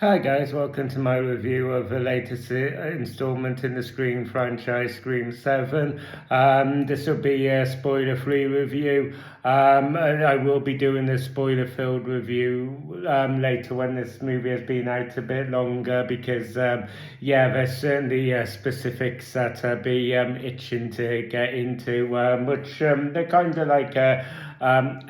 Hi guys, welcome to my review of the latest installment in the Scream franchise, Scream 7. This will be a spoiler-free review. I will be doing a spoiler-filled review later when this movie has been out a bit longer because, there's certainly specifics that I'll be itching to get into, which they're kind of like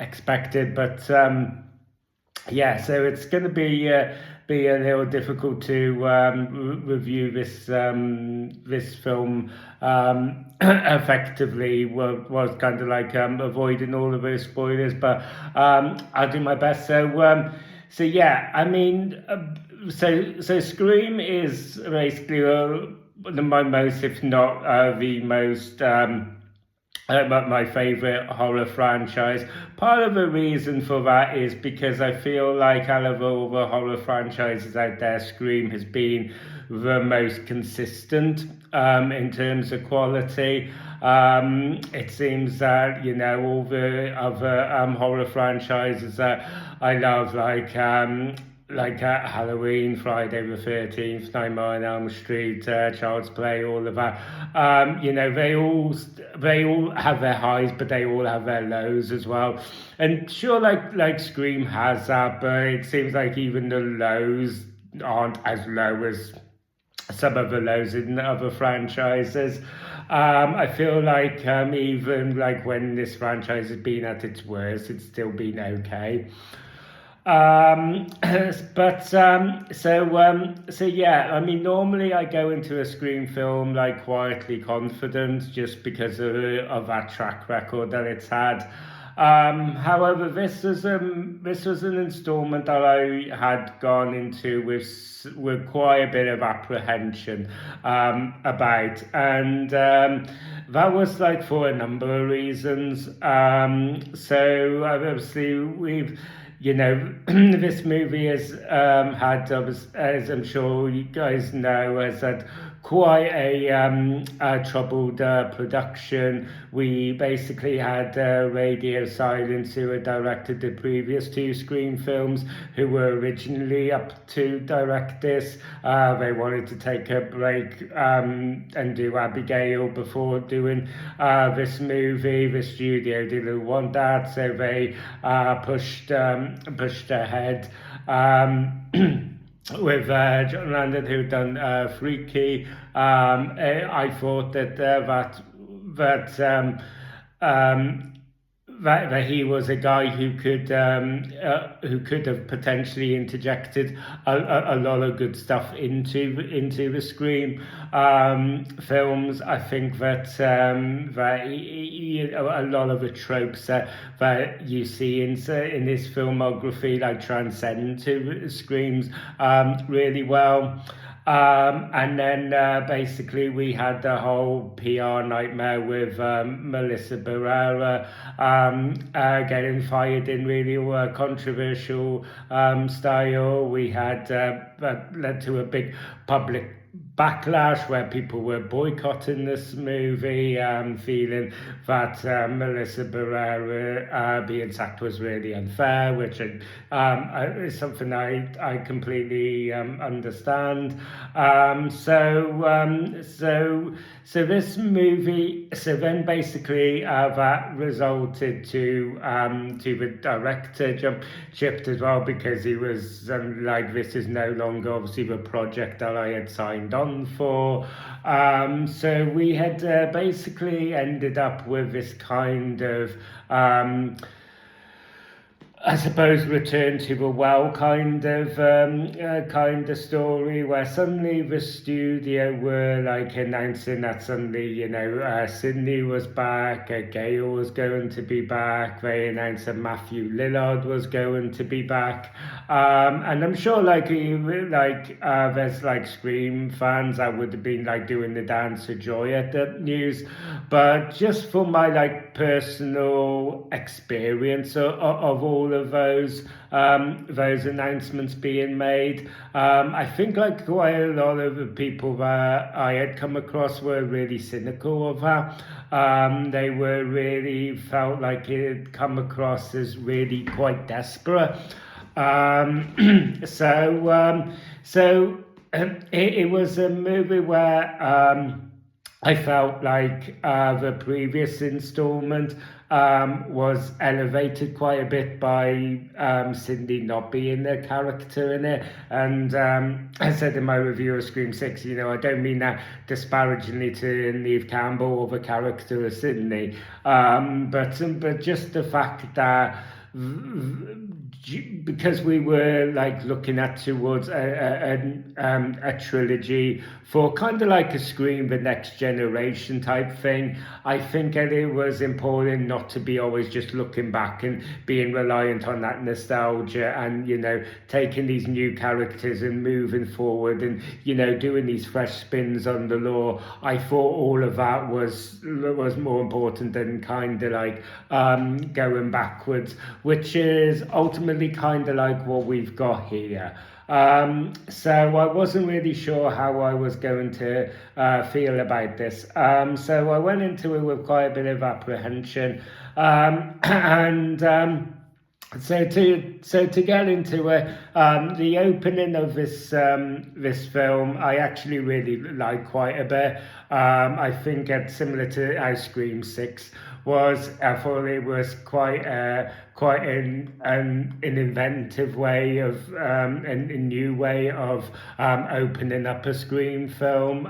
expected, but so it's going to be a little difficult to review this film effectively. Was kind of like avoiding all of those spoilers, but I'll do my best. So yeah, I mean, so Scream is basically my most, if not the most. My favorite horror franchise. Part of the reason for that is because I feel like out of all the horror franchises out there, Scream has been the most consistent in terms of quality. It seems that all the other horror franchises that I love, like Halloween, Friday the 13th, Nightmare on Elm Street, Child's Play, all of that. They all have their highs, but they all have their lows as well. And sure, like Scream has that, but it seems like even the lows aren't as low as some of the lows in other franchises. I feel like even like when this franchise has been at its worst, it's still been okay. So yeah, I mean, normally I go into a Scream film like quietly confident just because of that track record that it's had. However, this was an installment that I had gone into with quite a bit of apprehension about, and that was like for a number of reasons. So obviously we've this movie has had, as I'm sure you guys know, has had quite a troubled production. We basically had Radio Silence, who had directed the previous two Scream films, who were originally up to direct this. They wanted to take a break and do Abigail before doing this movie. The studio didn't want that, so they pushed ahead. With John Landon, who'd done Freaky. I thought that he was a guy who could have potentially interjected a lot of good stuff into the Scream films. I think that a lot of the tropes that you see in his filmography like transcend to Screams really well. And then basically we had the whole PR nightmare with Melissa Barrera getting fired in really controversial style. We had that led to a big public backlash where people were boycotting this movie, feeling that Melissa Barrera being sacked was really unfair, which is something I completely understand. So this movie, so then basically that resulted to the director jump ship as well, because he was like, this is no longer obviously the project that I had signed on for. So we had basically ended up with this kind of I suppose return to the well kind of story, where suddenly the studio were like announcing that suddenly Sydney was back, Gail was going to be back. They announced that Matthew Lillard was going to be back, and I'm sure there's like Scream fans that would have been like doing the dance of joy at the news, but just for my like personal experience of all of those announcements being made, I think like quite a lot of the people that I had come across were really cynical of that. They were really felt like it had come across as really quite desperate. It was a movie where I felt like the previous installment was elevated quite a bit by Cindy not being a character in it. And I said in my review of Scream 6, I don't mean that disparagingly to Neve Campbell or the character of Sydney, but just the fact that because we were like looking at towards a trilogy for kind of like a Scream the Next Generation type thing, I think that it was important not to be always just looking back and being reliant on that nostalgia and taking these new characters and moving forward and doing these fresh spins on the lore. I thought all of that was more important than kind of like going backwards, which is ultimately kind of like what we've got here. So I wasn't really sure how I was going to feel about this. So I went into it with quite a bit of apprehension. So to get into it, the opening of this film, I actually really like quite a bit. I think it's similar to how Scream 6 was. I thought it was quite an inventive way of a new way of opening up a Scream film.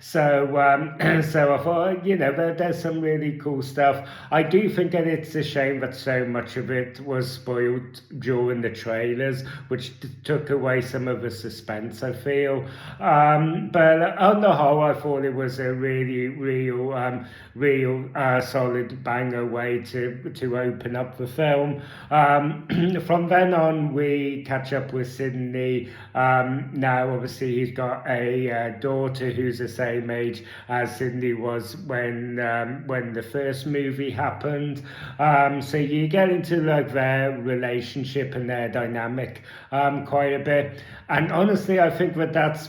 So I thought, there's some really cool stuff. I do think that it's a shame that so much of it was spoiled during the trailers, which took away some of the suspense, I feel. But on the whole, I thought it was a really, real solid banger way to open up the film. From then on, we catch up with Sydney. Now, obviously, he's got a daughter who's the same age as Sydney was when the first movie happened. So you get into like their relationship and their dynamic quite a bit. And honestly, I think that's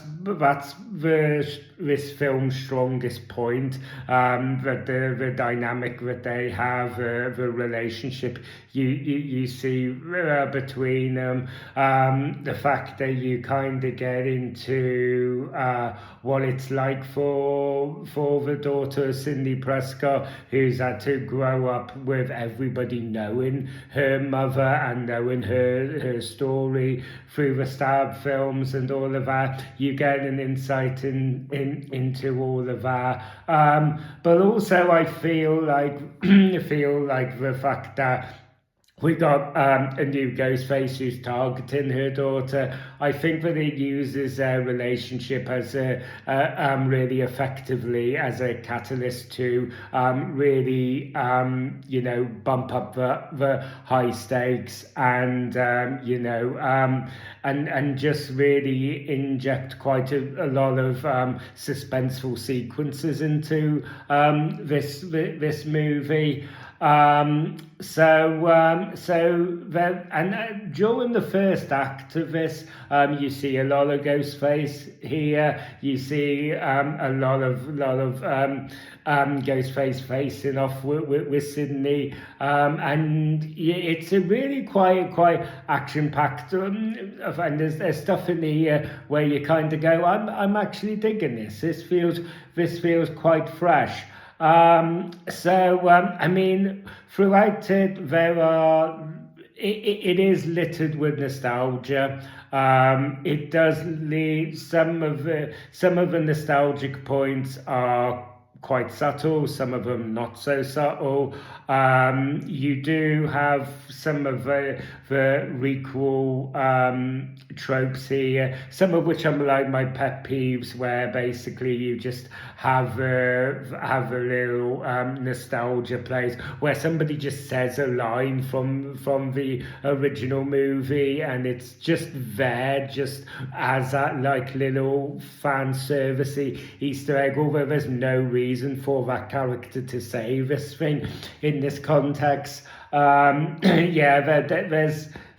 this film's strongest point, that the dynamic that they have, the relationship you see between them, the fact that you kind of get into what it's like for the daughter of Cindy Prescott, who's had to grow up with everybody knowing her mother and knowing her story through the Stab films and all of that. You get an insight into all of that. But also I feel like the fact that we got a new Ghostface who's targeting her daughter. I think that it uses their relationship as really effectively as a catalyst to really bump up the high stakes and and just really inject quite a lot of suspenseful sequences into this movie. During the first act of this, you see a lot of Ghostface here. You see a lot of Ghostface facing off with Sydney, and it's a really quite action-packed. And there's stuff in here where you kind of go, I'm actually digging this. This feels quite fresh. I mean, throughout it, it is littered with nostalgia. It does leave some of the nostalgic points are quite subtle, some of them not so subtle. You do have some of the recall tropes here, some of which are like my pet peeves, where basically you just have a little nostalgia place where somebody just says a line from the original movie and it's just there just as that like little fan servicey Easter egg, although there's no reason for that character to say this thing in this context. There's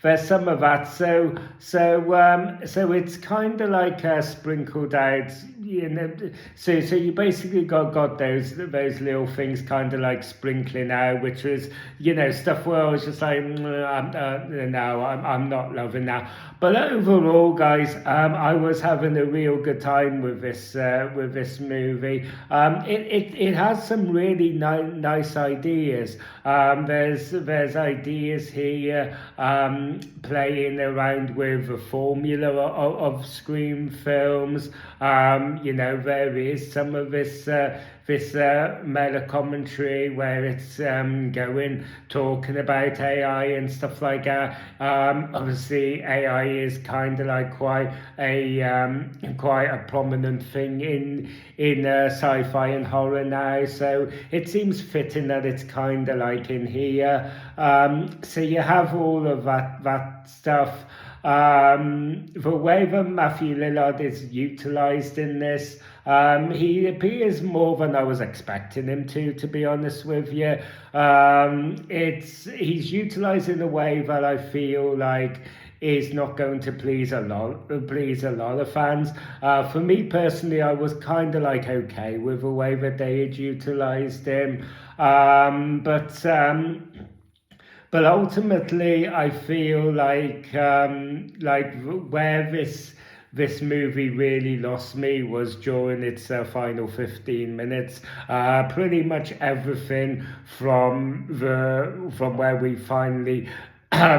there's some of that. So it's kind of like sprinkled out, you know. So you basically got those little things kind of like sprinkling out, which was, you know, stuff where I was just like, I'm not loving that. But overall, guys, I was having a real good time with this movie. It has some really nice ideas. There's ideas here, playing around with the formula of Scream films. You know, there is some of this meta commentary where it's talking about AI and stuff like that. Obviously, AI is kind of like quite a prominent thing in sci-fi and horror now. So it seems fitting that it's kind of like in here. So you have all of that stuff. The way that Matthew Lillard is utilised in this, he appears more than I was expecting him to be honest with you. He's utilised in a way that I feel like is not going to please a lot of fans. For me personally, I was kind of like okay with the way that they had utilised him, but ultimately, I feel like where this movie really lost me was during its final 15 minutes. Pretty much everything from where we finally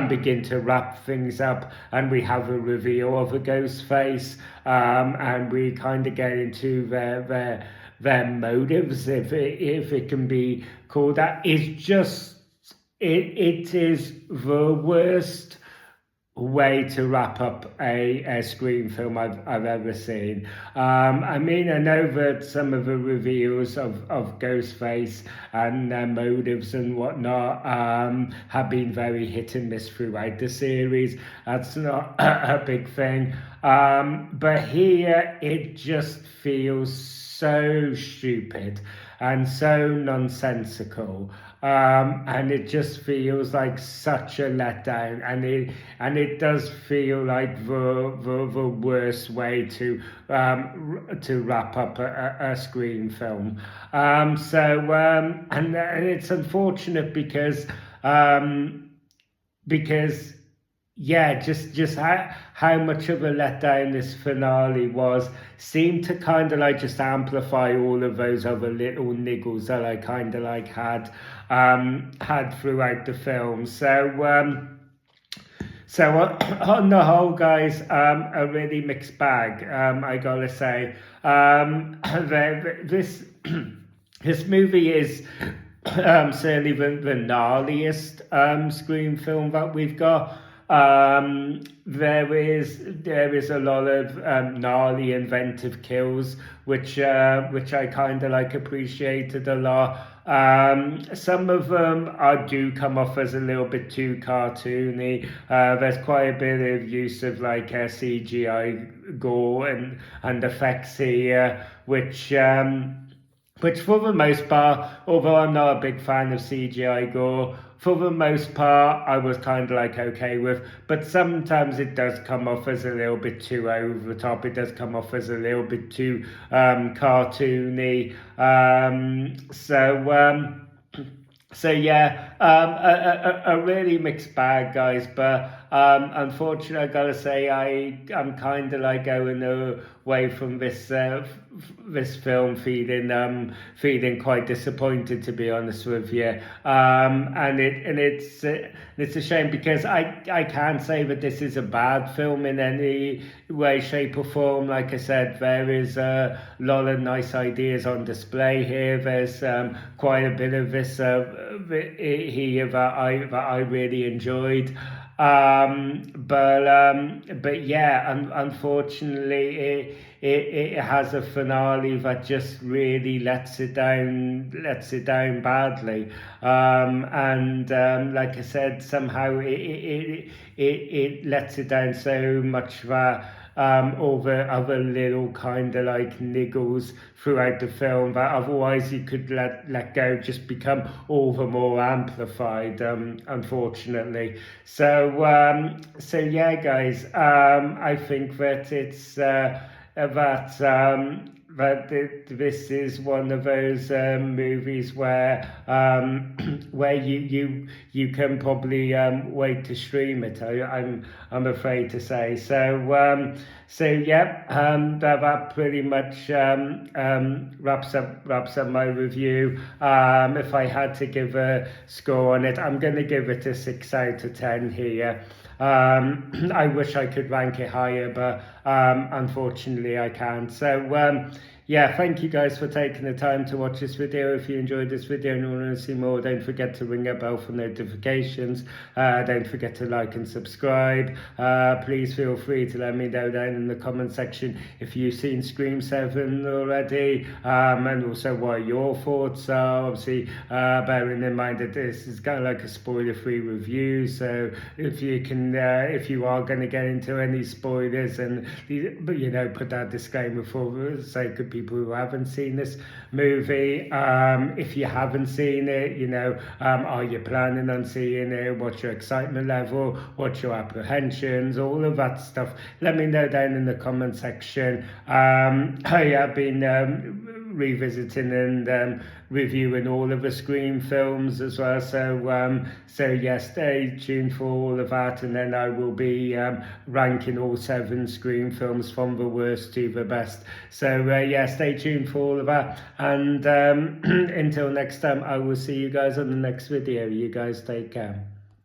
begin to wrap things up and we have a reveal of a ghost face, and we kind of get into their motives, if it can be called that, is just. It is the worst way to wrap up a Scream film I've ever seen. I mean, I know that some of the reveals of Ghostface and their motives and whatnot have been very hit and miss throughout the series. That's not a big thing. But here it just feels so stupid and so nonsensical, and it just feels like such a letdown, and it does feel like the worst way to wrap up a Scream film. And it's unfortunate because yeah, just how much of a letdown this finale was seemed to kind of like just amplify all of those other little niggles that I kind of like had throughout the film. So on the whole, guys, a really mixed bag, I gotta say. This this movie is certainly the gnarliest Scream film that we've got. There is a lot of gnarly, inventive kills, which I kind of like appreciated a lot. Some of them do come off as a little bit too cartoony. There's quite a bit of use of like CGI gore and effects here, which for the most part, although I'm not a big fan of CGI gore, for the most part, I was kind of like okay with, but sometimes it does come off as a little bit too over the top. It does come off as a little bit too cartoony. So yeah, a really mixed bag, guys. But unfortunately, I gotta say, I'm kind of like going away from this film feeling quite disappointed, to be honest with you. And it's a shame because I can't say that this is a bad film in any way, shape, or form. Like I said, there is a lot of nice ideas on display here. There's quite a bit of this here that I really enjoyed. But yeah, unfortunately, it has a finale that just really lets it down badly. And like I said, somehow it lets it down so much that over other little kind of like niggles throughout the film that otherwise you could let go just become all the more amplified, unfortunately. So yeah, guys, I think that it's this is one of those movies where where you can probably wait to stream it. I'm afraid to say. So yeah, that pretty much wraps up my review. If I had to give a score on it, I'm going to give it a 6 out of 10 here. I wish I could rank it higher, but unfortunately I can't. So yeah, thank you guys for taking the time to watch this video. If you enjoyed this video and you want to see more, don't forget to ring a bell for notifications. Don't forget to like and subscribe. Please feel free to let me know down in the comment section if you've seen Scream 7 already, and also what your thoughts are. Obviously, bearing in mind that this is kind of like a spoiler-free review, so if you are going to get into any spoilers, but you know, put that disclaimer for the sake of people who haven't seen this movie. If you haven't seen it, you know, are you planning on seeing it? What's your excitement level? What's your apprehensions? All of that stuff. Let me know down in the comment section. I have been revisiting and reviewing all of the Scream films as well, so yeah, stay tuned for all of that, and then I will be ranking all 7 Scream films from the worst to the best. So yeah, stay tuned for all of that, and until next time, I will see you guys on the next video. You guys take care.